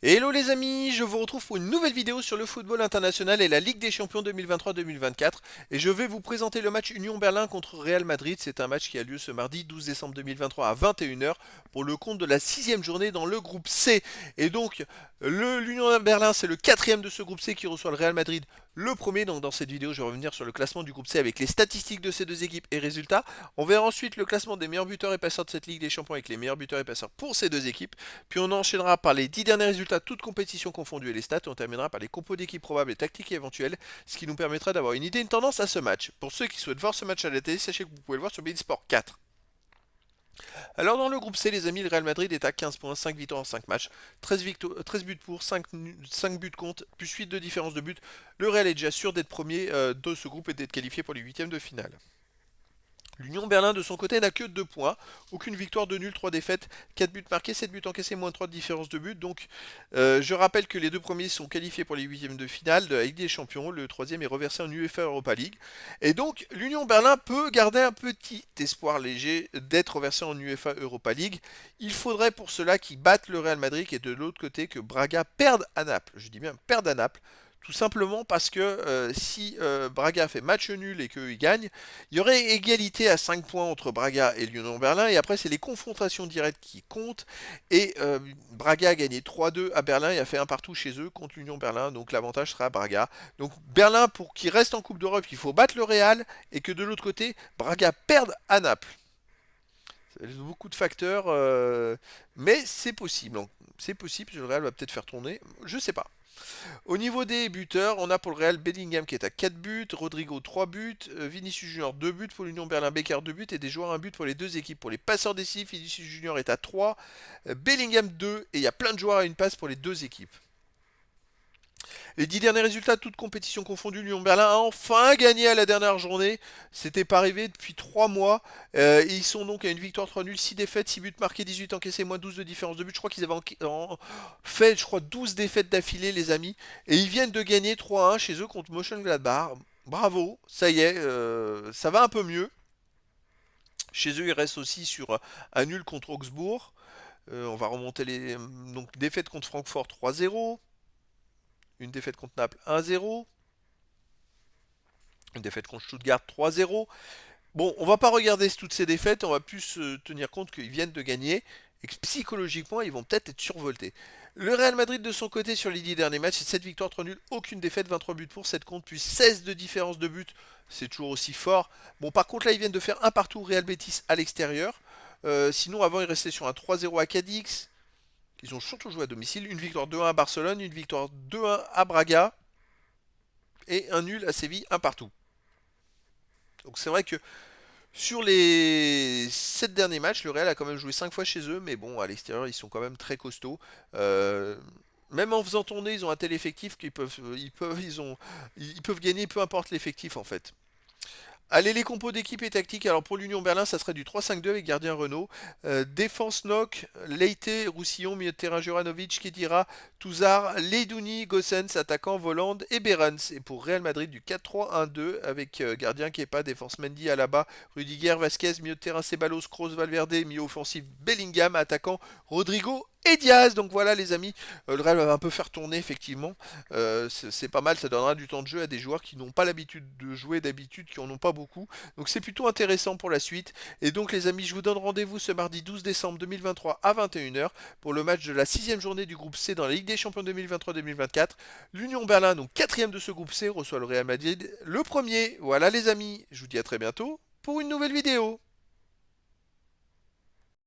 Hello les amis, je vous retrouve pour une nouvelle vidéo sur le football international et la Ligue des Champions 2023-2024 et je vais vous présenter le match Union Berlin contre Real Madrid. C'est un match qui a lieu ce mardi 12 décembre 2023 à 21 h pour le compte de la sixième journée dans le groupe C. Et donc l'Union Berlin c'est le quatrième de ce groupe C qui reçoit le Real Madrid le premier. Donc dans cette vidéo je vais revenir sur le classement du groupe C avec les statistiques de ces deux équipes et résultats. On verra ensuite le classement des meilleurs buteurs et passeurs de cette Ligue des Champions avec les meilleurs buteurs et passeurs pour ces deux équipes. Puis on enchaînera par les 10 derniers résultats, toutes compétitions confondues et les stats, et on terminera par les compos d'équipes probables et tactiques éventuelles, ce qui nous permettra d'avoir une idée, une tendance à ce match. Pour ceux qui souhaitent voir ce match à la télé, sachez que vous pouvez le voir sur beIN Sport 4. Alors dans le groupe C, les amis, le Real Madrid est à 15 points, 5 victoires en 5 matchs, 13 buts pour, 5 buts contre, plus 8 de différence de but. Le Real est déjà sûr d'être premier de ce groupe et d'être qualifié pour les huitièmes de finale. L'Union Berlin de son côté n'a que 2 points, aucune victoire, 2 nuls, 3 défaites, 4 buts marqués, 7 buts encaissés, moins 3 de différence de but. Donc je rappelle que les deux premiers sont qualifiés pour les huitièmes de finale de la Ligue des Champions, le troisième est reversé en UEFA Europa League. Et donc l'Union Berlin peut garder un petit espoir léger d'être reversé en UEFA Europa League. Il faudrait pour cela qu'ils battent le Real Madrid et de l'autre côté que Braga perde à Naples. Je dis bien perde à Naples. Tout simplement parce que si Braga fait match nul et qu'il gagne, il y aurait égalité à 5 points entre Braga et l'Union Berlin. Et après, c'est les confrontations directes qui comptent. Et Braga a gagné 3-2 à Berlin et a fait un partout chez eux contre l'Union Berlin. Donc l'avantage sera à Braga. Donc Berlin, pour qu'il reste en Coupe d'Europe, il faut battre le Real. Et que de l'autre côté, Braga perde à Naples. Beaucoup de facteurs, mais c'est possible. C'est possible, le Real va peut-être faire tourner, je sais pas. Au niveau des buteurs, on a pour le Real Bellingham qui est à 4 buts, Rodrigo 3 buts, Vinicius Junior 2 buts pour l'Union Berlin, Becker 2 buts et des joueurs 1 but pour les deux équipes. Pour les passeurs décisifs, Vinicius Junior est à 3, Bellingham 2 et il y a plein de joueurs à une passe pour les deux équipes. Les 10 derniers résultats, toutes compétitions confondues, Lyon Berlin a enfin gagné à la dernière journée. C'était pas arrivé depuis 3 mois. Ils sont donc à une victoire 3 nuls, 6 défaites, 6 buts marqués, 18 encaissés, moins 12 de différence de but. Je crois qu'ils avaient fait 12 défaites d'affilée, les amis. Et ils viennent de gagner 3-1 chez eux contre Mönchengladbach. Bravo, ça y est, ça va un peu mieux. Chez eux, ils restent aussi sur un nul contre Augsbourg. On va remonter les. Donc, défaite contre Francfort 3-0. Une défaite contre Naples 1-0. Une défaite contre Stuttgart 3-0. Bon, on va pas regarder toutes ces défaites, on va plus se tenir compte qu'ils viennent de gagner et que psychologiquement, ils vont peut-être être survoltés. Le Real Madrid de son côté sur les 10 derniers matchs, c'est 7 victoires, 3 nuls, aucune défaite, 23 buts pour, 7 contre, puis 16 de différence de but. C'est toujours aussi fort. Bon, par contre, là, ils viennent de faire un partout au Real Betis à l'extérieur. Sinon, avant, ils restaient sur un 3-0 à Cadix. Ils ont surtout joué à domicile. Une victoire 2-1 à Barcelone, une victoire 2-1 à Braga et un nul à Séville, un partout. Donc c'est vrai que sur les 7 derniers matchs, le Real a quand même joué 5 fois chez eux, mais bon, à l'extérieur, ils sont quand même très costauds. Euh, Même en faisant tourner, ils ont un tel effectif qu'ils peuvent gagner peu importe l'effectif en fait. Allez, les compos d'équipe et tactique. Alors pour l'Union Berlin, ça serait du 3-5-2 avec gardien Renault. Défense Nock, Leite, Roussillon, milieu de terrain Juranovic, Kedira, Touzard, Leidouni, Gossens, attaquant Voland et Behrens. Et pour Real Madrid, du 4-3-1-2 avec gardien Kepa, défense Mendy, Alaba, Rudiger, Vasquez, milieu de terrain Ceballos, Kroos, Valverde, milieu offensif Bellingham, attaquant Rodrigo et Diaz. Donc voilà les amis, le Real va un peu faire tourner effectivement. C'est pas mal, ça donnera du temps de jeu à des joueurs qui n'ont pas l'habitude de jouer d'habitude, qui en ont pas beaucoup. Donc c'est plutôt intéressant pour la suite. Et donc les amis, je vous donne rendez-vous ce mardi 12 décembre 2023 à 21 h pour le match de la sixième journée du groupe C dans la Ligue des Champions 2023-2024. L'Union Berlin, donc quatrième de ce groupe C, reçoit le Real Madrid le premier. Voilà les amis, je vous dis à très bientôt pour une nouvelle vidéo.